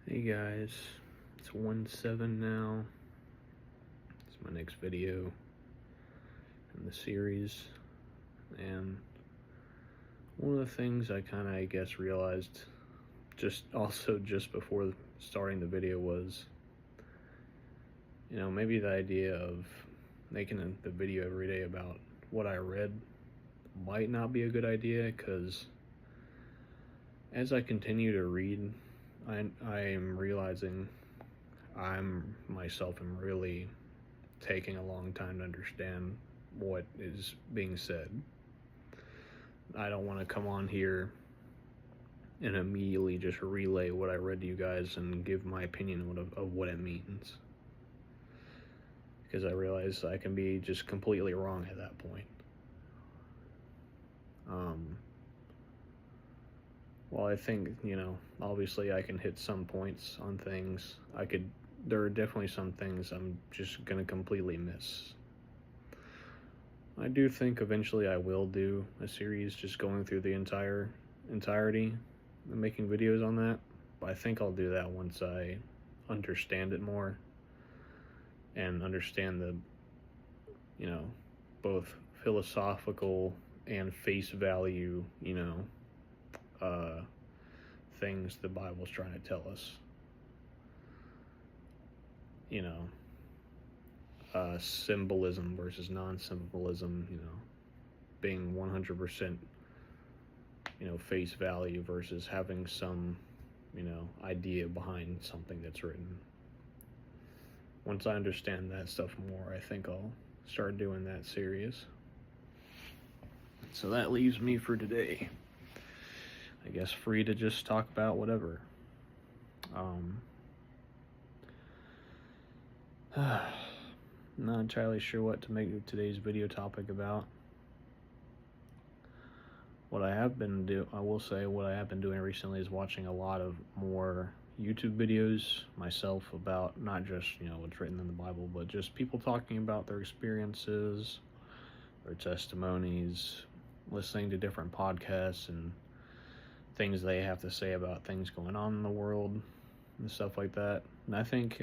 Hey guys, it's 1/7 now. It's my next video in the series, and one of the things I realized just before starting the video was, maybe the idea of making the video every day about what I read might not be a good idea, because as I continue to read, I am realizing I'm myself am really taking a long time to understand what is being said. I don't want to come on here and immediately just relay what I read to you guys and give my opinion of what it means, because I realize I can be just completely wrong at that point. Well, I think, obviously I can hit some points on things. There are definitely some things I'm just gonna completely miss. I do think eventually I will do a series just going through the entirety and making videos on that, but I think I'll do that once I understand it more and understand the, both philosophical and face value, things the Bible's trying to tell us. Symbolism versus non-symbolism, being 100%, face value versus having some, idea behind something that's written. Once I understand that stuff more, I think I'll start doing that series. So that leaves me for today, I guess, free to just talk about whatever. Not entirely sure what to make today's video topic about. What I have been doing recently is watching a lot of more YouTube videos myself about not just, what's written in the Bible, but just people talking about their experiences, their testimonies, listening to different podcasts and things they have to say about things going on in the world and stuff like that. And I think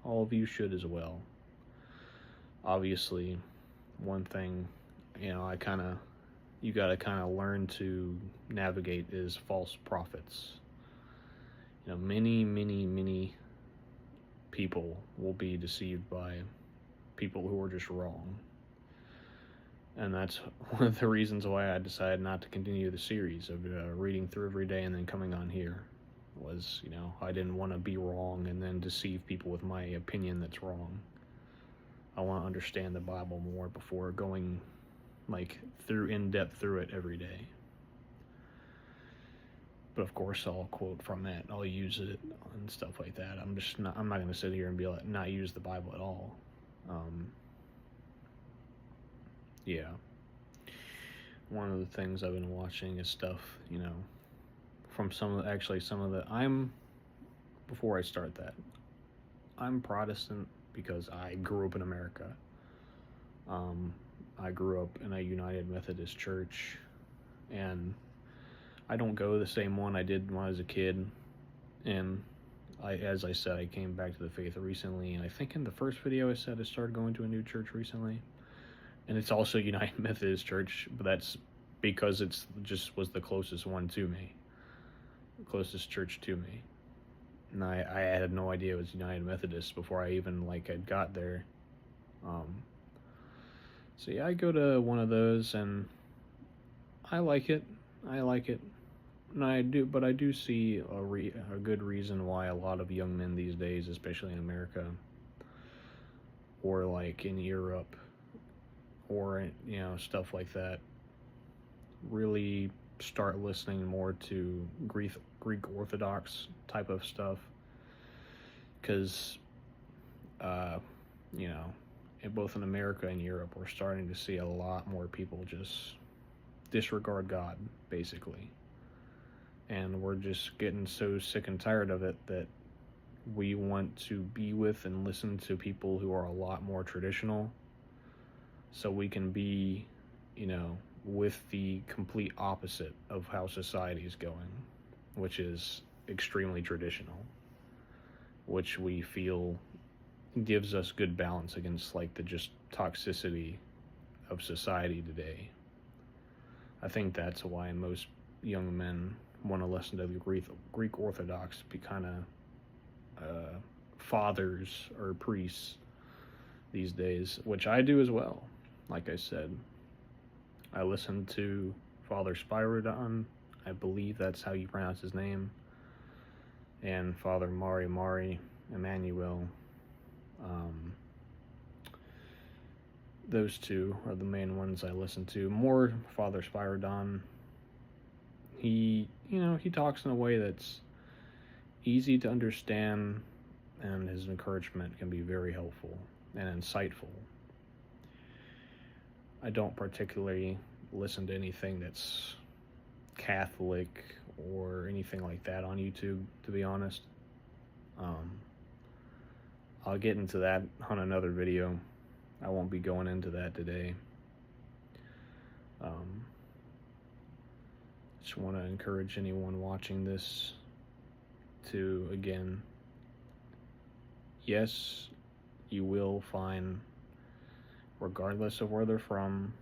all of you should as well. Obviously, one thing, you gotta learn to navigate is false prophets. Many people will be deceived by people who are just wrong. And that's one of the reasons why I decided not to continue the series of reading through every day and then coming on here. Was, I didn't want to be wrong and then deceive people with my opinion that's wrong. I want to understand the Bible more before going in depth through it every day. But of course I'll quote from it, I'll use it and stuff like that. I'm not going to sit here and be like, not use the Bible at all. Yeah. One of the things I've been watching is stuff, from before I start that, I'm Protestant because I grew up in America. I grew up in a United Methodist church, and I don't go to the same one I did when I was a kid. And as I said, I came back to the faith recently, and I think in the first video I said I started going to a new church recently, and it's also United Methodist Church, but that's because it's just was the closest one to me, closest church to me. And I had no idea it was United Methodist before I even had got there. So yeah, I go to one of those and I like it. And I do see a good reason why a lot of young men these days, especially in America or in Europe or stuff like that, really start listening more to Greek Orthodox type of stuff, because both in America and Europe, we're starting to see a lot more people just disregard God, basically, and we're just getting so sick and tired of it that we want to be with and listen to people who are a lot more traditional, so we can be with the complete opposite of how society is going, which is extremely traditional. which we feel gives us good balance against like the just toxicity of society today. I think that's why most young men want to listen to the Greek Orthodox, be kind of fathers or priests these days, which I do as well. Like I said, I listen to Father Spyridon, I believe that's how you pronounce his name, and Father Mari Emmanuel. Those two are the main ones I listen to. More Father Spyridon. He talks in a way that's easy to understand, and his encouragement can be very helpful and insightful. I don't particularly listen to anything that's Catholic or anything like that on YouTube, to be honest. I'll get into that on another video. I won't be going into that today. Just want to encourage anyone watching this to, again, yes, you will find, regardless of where they're from,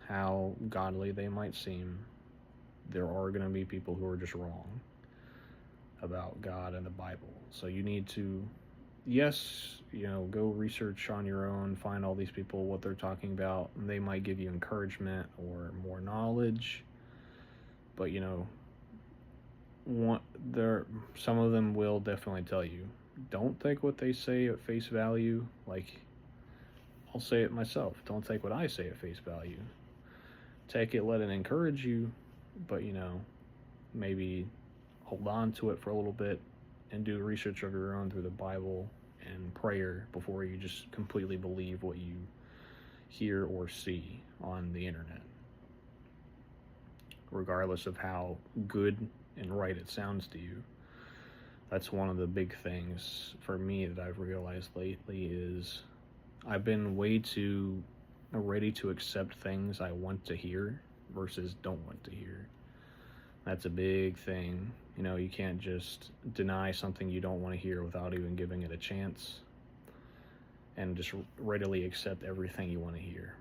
how godly they might seem, there are going to be people who are just wrong about God and the Bible. So you need to, yes, go research on your own, find all these people, what they're talking about, and they might give you encouragement or more knowledge. But some of them will definitely tell you, don't take what they say at face value. Like, I'll say it myself. Don't take what I say at face value. Take it, let it encourage you, but maybe hold on to it for a little bit and do research of your own through the Bible and prayer before you just completely believe what you hear or see on the internet, regardless of how good and right it sounds to you. That's one of the big things for me that I've realized lately is I've been way too ready to accept things I want to hear versus don't want to hear. That's a big thing. You can't just deny something you don't want to hear without even giving it a chance and just readily accept everything you want to hear.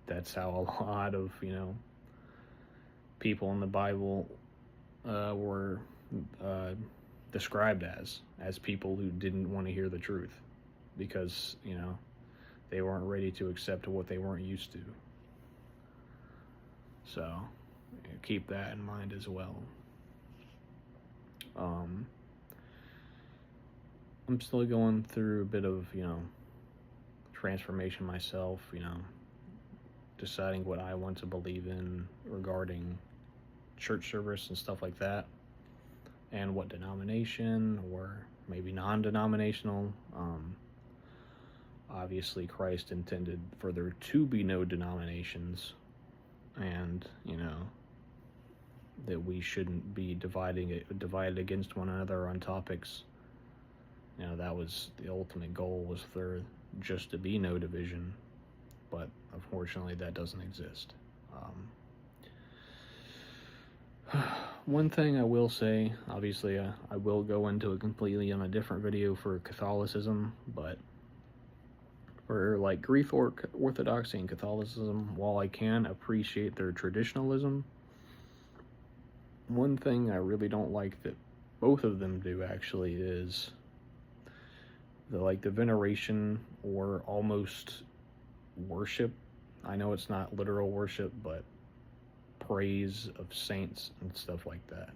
That's how a lot of, people in the Bible were described as people who didn't want to hear the truth because, they weren't ready to accept what they weren't used to. So keep that in mind as well. I'm still going through a bit of, transformation myself, deciding what I want to believe in regarding church service and stuff like that, and what denomination or maybe non-denominational. Obviously, Christ intended for there to be no denominations, and that we shouldn't be divided against one another on topics. That was the ultimate goal, was for just to be no division, but unfortunately that doesn't exist. One thing I will say, obviously I will go into it completely on a different video for Catholicism, but for like Greek Orthodoxy and Catholicism, while I can appreciate their traditionalism, one thing I really don't like that both of them do actually is the veneration or almost worship. I know it's not literal worship, but praise of saints and stuff like that.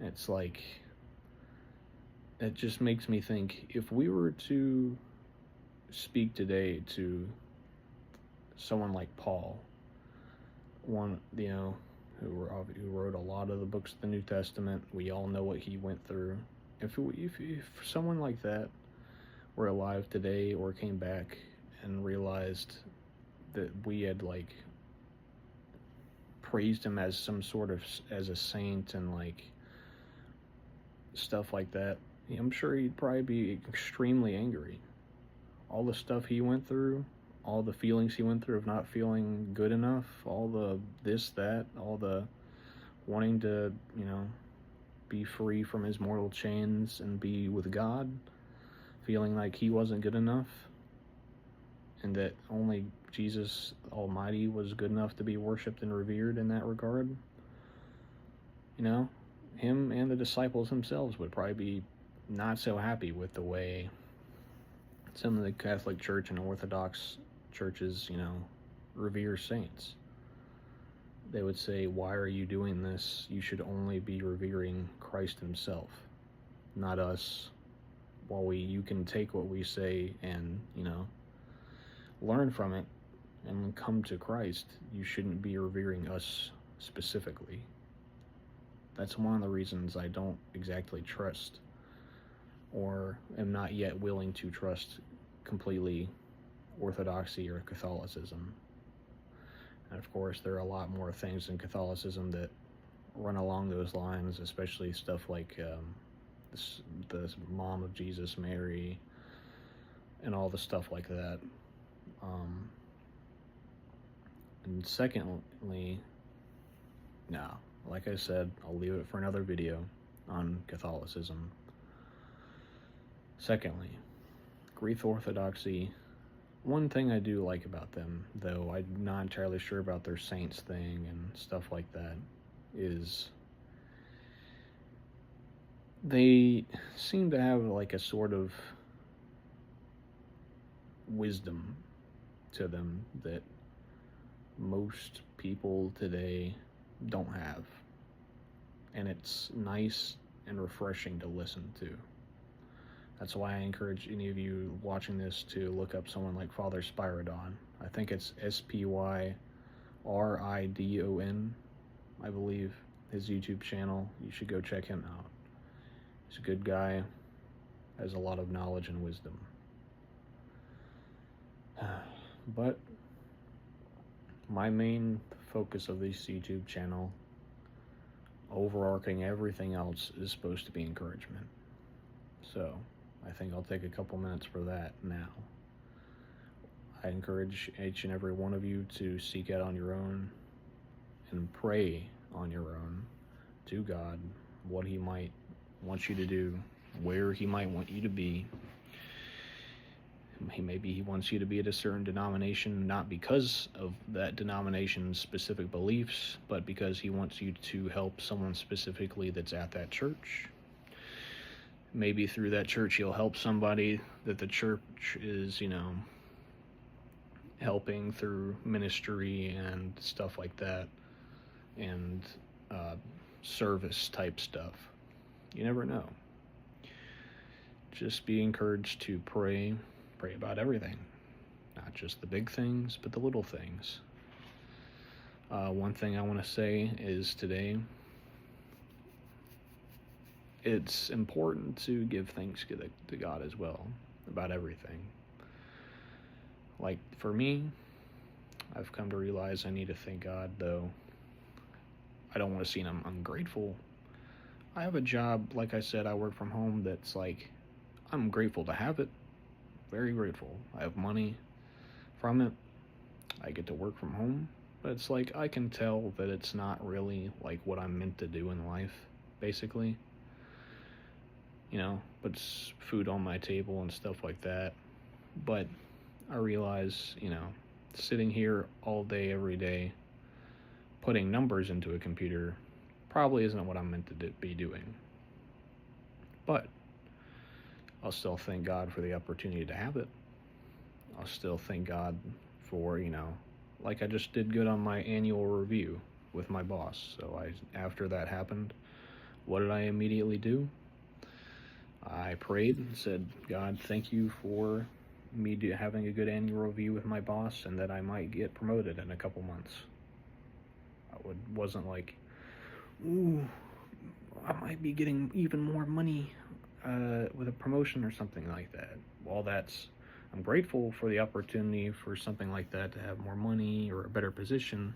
It's like, it just makes me think, if we were to speak today to someone like Paul, who wrote a lot of the books of the New Testament, we all know what he went through. If someone like that were alive today or came back and realized that we had praised him as some sort of as a saint and stuff like that, I'm sure he'd probably be extremely angry. All the stuff he went through, all the feelings he went through of not feeling good enough, all the this, that, all the wanting to, be free from his mortal chains and be with God, feeling like he wasn't good enough, and that only Jesus Almighty was good enough to be worshipped and revered in that regard. You know, him and the disciples themselves would probably be not so happy with the way some of the Catholic Church and Orthodox churches, revere saints. They would say, why are you doing this? You should only be revering Christ himself, not us. While you can take what we say and, learn from it and come to Christ, you shouldn't be revering us specifically. That's one of the reasons I don't exactly trust, or am not yet willing to trust completely, Orthodoxy or Catholicism. And of course, there are a lot more things in Catholicism that run along those lines, especially stuff like the mom of Jesus, Mary, and all the stuff like that. And secondly, like I said, I'll leave it for another video on Catholicism. Secondly, Greek Orthodoxy. One thing I do like about them, though I'm not entirely sure about their saints thing and stuff like that, is they seem to have like a sort of wisdom to them that most people today don't have. And it's nice and refreshing to listen to. That's why I encourage any of you watching this to look up someone like Father Spyridon. I think it's Spyridon, I believe, his YouTube channel. You should go check him out. He's a good guy, has a lot of knowledge and wisdom. But my main focus of this YouTube channel, overarching everything else, is supposed to be encouragement. So I think I'll take a couple minutes for that now. I encourage each and every one of you to seek out on your own and pray on your own to God what he might want you to do, where he might want you to be. Maybe he wants you to be at a certain denomination, not because of that denomination's specific beliefs, but because he wants you to help someone specifically that's at that church. Maybe through that church you'll help somebody that the church is, helping through ministry and stuff like that, and service type stuff. You never know. Just be encouraged to pray about everything, not just the big things, but the little things. One thing I want to say is today, it's important to give thanks to God as well about everything. Like for me, I've come to realize I need to thank God, though I don't want to seem ungrateful. I have a job, like I said, I work from home, that's like, I'm grateful to have it. Very grateful. I have money from it. I get to work from home. But it's like, I can tell that it's not really like what I'm meant to do in life, basically. Puts food on my table and stuff like that. But I realize, sitting here all day, every day, putting numbers into a computer probably isn't what I'm meant to be doing. But I'll still thank God for the opportunity to have it. I'll still thank God for, like I just did good on my annual review with my boss. So after that happened, what did I immediately do? I prayed and said, God, thank you for me having a good annual review with my boss, and that I might get promoted in a couple months. Wasn't like, ooh, I might be getting even more money with a promotion or something like that. Well, I'm grateful for the opportunity for something like that, to have more money or a better position.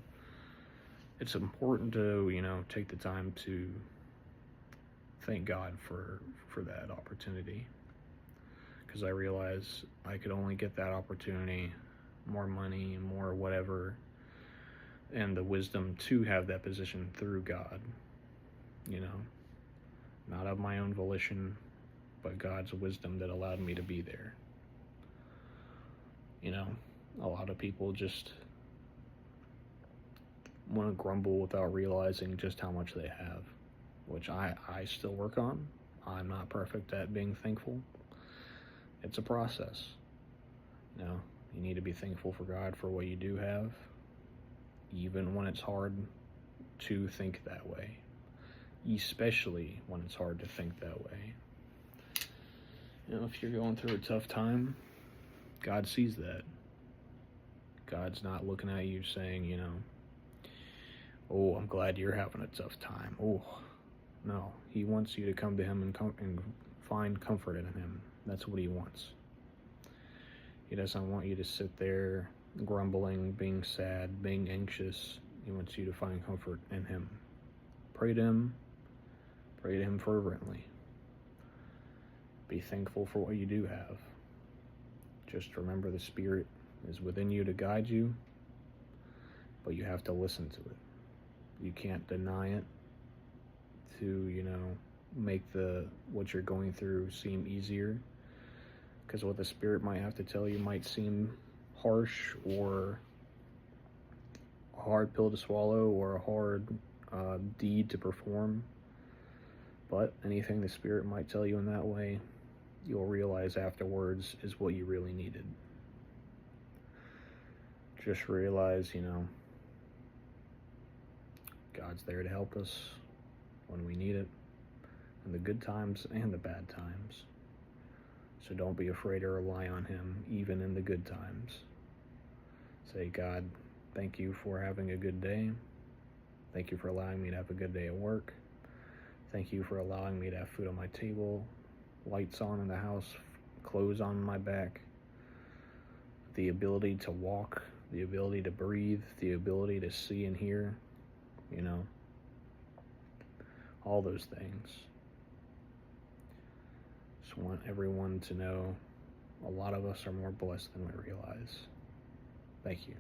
It's important to, take the time to thank God for that opportunity. Because I realize I could only get that opportunity, more money, more whatever, and the wisdom to have that position through God, not of my own volition, but God's wisdom that allowed me to be there. You know, a lot of people just want to grumble without realizing just how much they have, which I still work on. I'm not perfect at being thankful. It's a process. You know, you need to be thankful for God for what you do have, even when it's hard to think that way, especially when it's hard to think that way. You know, if you're going through a tough time, God sees that. God's not looking at you saying, you know, oh, I'm glad you're having a tough time. Oh, no. He wants you to come to him and find comfort in him. That's what he wants. He doesn't want you to sit there grumbling, being sad, being anxious. He wants you to find comfort in him. Pray to him. Pray to him fervently. Be thankful for what you do have. Just remember the Spirit is within you to guide you, but you have to listen to it. You can't deny it to, you know, make what you're going through seem easier, because what the Spirit might have to tell you might seem harsh or a hard pill to swallow or a hard deed to perform. But anything the Spirit might tell you in that way, you'll realize afterwards is what you really needed. Just realize, you know, God's there to help us when we need it, in the good times and the bad times. So don't be afraid to rely on him, even in the good times. Say, God, thank you for having a good day. Thank you for allowing me to have a good day at work. Thank you for allowing me to have food on my table, lights on in the house, clothes on my back, the ability to walk, the ability to breathe, the ability to see and hear, you know, all those things. Just want everyone to know a lot of us are more blessed than we realize. Thank you.